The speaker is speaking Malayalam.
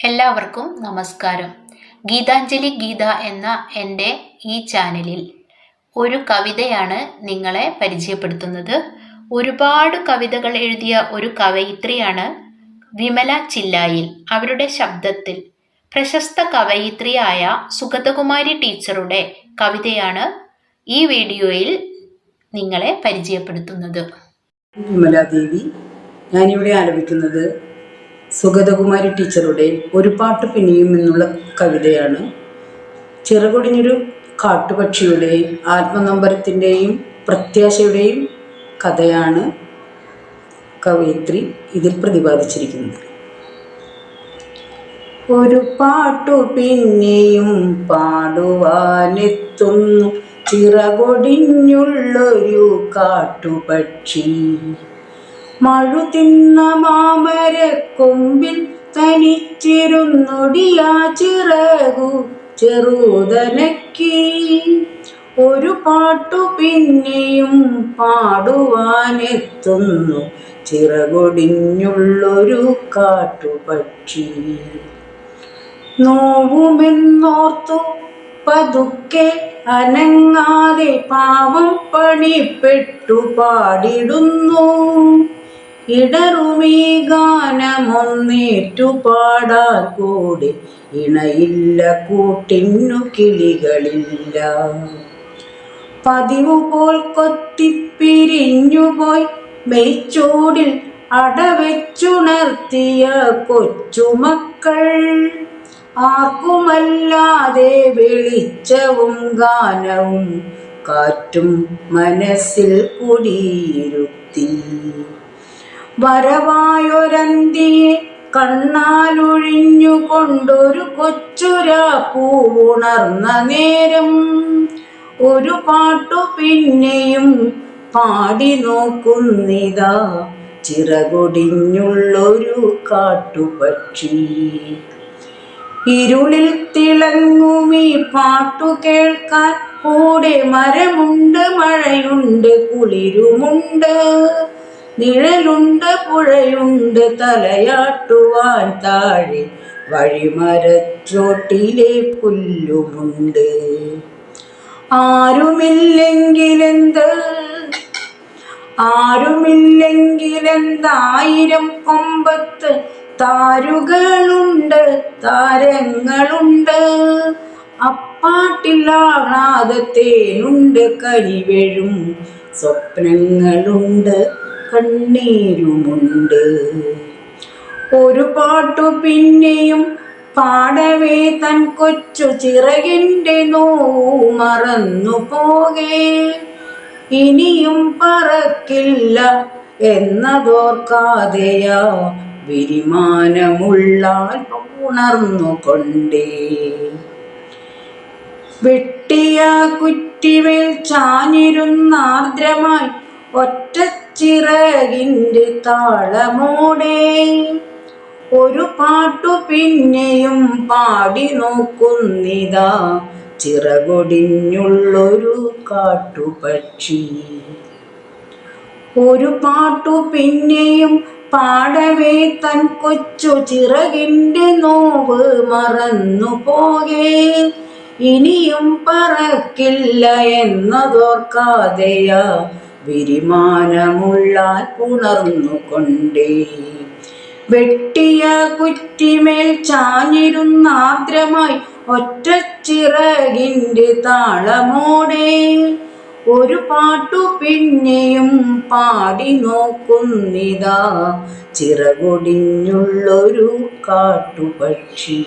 എല്ലാവർക്കും നമസ്കാരം. ഗീതാഞ്ജലി ഗീത എന്ന എൻ്റെ ഈ ചാനലിൽ ഒരു കവിതയാണ് നിങ്ങളെ പരിചയപ്പെടുത്തുന്നത്. ഒരുപാട് കവിതകൾ എഴുതിയ ഒരു കവയിത്രിയാണ് വിമല ചില്ലായിൽ. അവരുടെ ശബ്ദത്തിൽ പ്രശസ്ത കവയിത്രിയായ സുഗതകുമാരി ടീച്ചറുടെ കവിതയാണ് ഈ വീഡിയോയിൽ നിങ്ങളെ പരിചയപ്പെടുത്തുന്നത്. വിമലാദേവി, ഞാനിവിടെ ആലപിക്കുന്നത് സുഗതകുമാരി ടീച്ചറുടെ ഒരു പാട്ട് പിന്നെയും എന്നുള്ള കവിതയാണ്. ചിറകൊടിഞ്ഞൊരു കാട്ടുപക്ഷിയുടെ ആത്മനൊമ്പരത്തിൻ്റെയും പ്രത്യാശയുടെയും കഥയാണ് കവയിത്രി ഇതിൽ പ്രതിപാദിച്ചിരിക്കുന്നത്. ഒരു പാട്ടു പിന്നെയും പാടുവാനെത്തുന്നു ചിറകൊടിഞ്ഞുള്ളൊരു കാട്ടുപക്ഷി. മഴുതിന്ന മാമരക്കൊമ്പിൽ തനിച്ചിരുന്നൊടിയാ ചിറകു ചെറുതനക്കി. ഒരു പാട്ടു പിന്നെയും പാടുവാനെത്തുന്നു ചിറകൊടിഞ്ഞുള്ളൊരു കാട്ടുപക്ഷി. നോവുമെന്നോർത്തു പതുക്കെ അനങ്ങാതെ പാവം പണിപ്പെട്ടു പാടിടുന്നു. ഇടറുമീ ഗാനമൊന്നേറ്റു പാടാൻ കൂടി ഇണയില്ല, കൂട്ടിന്നു കിളികളില്ല. പതിവുപോൽ കൊത്തിപ്പിരിഞ്ഞുപോയി മെയ്ച്ചൂടിൽ അടവെച്ചുണർത്തിയ കൊച്ചുമക്കൾ. ആർക്കുമല്ലാതെ വെളിച്ചവും ഗാനവും കാറ്റും മനസ്സിൽ കുടിയിരുത്തി. വരവായൊരന്തിയെ കണ്ണാലൊഴിഞ്ഞുകൊണ്ടൊരു കൊച്ചുരാ പൂവുണർന്ന നേരം ഒരു പാട്ടു പിന്നെയും പാടി നോക്കുന്നിതാ ചിറകൊടിഞ്ഞുള്ളൊരു കാട്ടുപക്ഷി. ഇരുളിൽ തിളങ്ങുമീ പാട്ടു കേൾക്കാൻ കൂടെ മരമുണ്ട്, മഴയുണ്ട്, കുളിരുമുണ്ട്, നിഴലുണ്ട്, പുഴയുണ്ട്, തലയാട്ടുവാൻ താഴെ വഴിമരച്ചോട്ടിലെ പുല്ലുമുണ്ട്. ആരുമില്ലെങ്കിലെന്തായിരം കൊമ്പത്ത് താരുകളുണ്ട്, താരങ്ങളുണ്ട്. അപ്പാട്ടിൽ ആഹ്ലാദത്തേനുണ്ട്, കരിവെഴും സ്വപ്നങ്ങളുണ്ട്, കണ്ണീരുമുണ്ട്. ഒരു പാട്ടു പിന്നെയും പാടവേ തൻ കൊച്ചു ചിറകിൻ്റെ നോവു മറന്നു പോകേ. ഇനിയും പറക്കില്ല എന്നതോർക്കാതെയാ വിരിമാനമുള്ളാൽ ഉണർന്നുകൊണ്ടേ. വെട്ടിയ കുറ്റിമേൽ ചാഞ്ഞിരുന്നാർദ്രമായി ഒറ്റച്ചിറകിൻ്റെ താളമോടെ ഒരു പാട്ടു പിന്നെയും പാടി നോക്കുന്നിതാ ചിറകൊടിഞ്ഞുള്ളൊരു കാട്ടുപക്ഷി. ഒരു പാട്ടു പിന്നെയും പാടവേ തൻ കൊച്ചു ചിറകിൻ്റെ നോവ് മറന്നു പോകേ. ഇനിയും പറക്കില്ല എന്നതോർക്കാതെയാ വിരിമാനമുള്ളാൽ പുണർന്നുകൊണ്ടേ. വെട്ടിയ കുറ്റിമേൽ ചാഞ്ഞിരുന്നാർദ്രമായി ഒറ്റച്ചിറകിൻ്റെ താളമോടെ ഒരു പാട്ടു പിന്നെയും പാടി നോക്കുന്നിതാ ചിറകൊടിഞ്ഞുള്ളൊരു കാട്ടുപക്ഷി.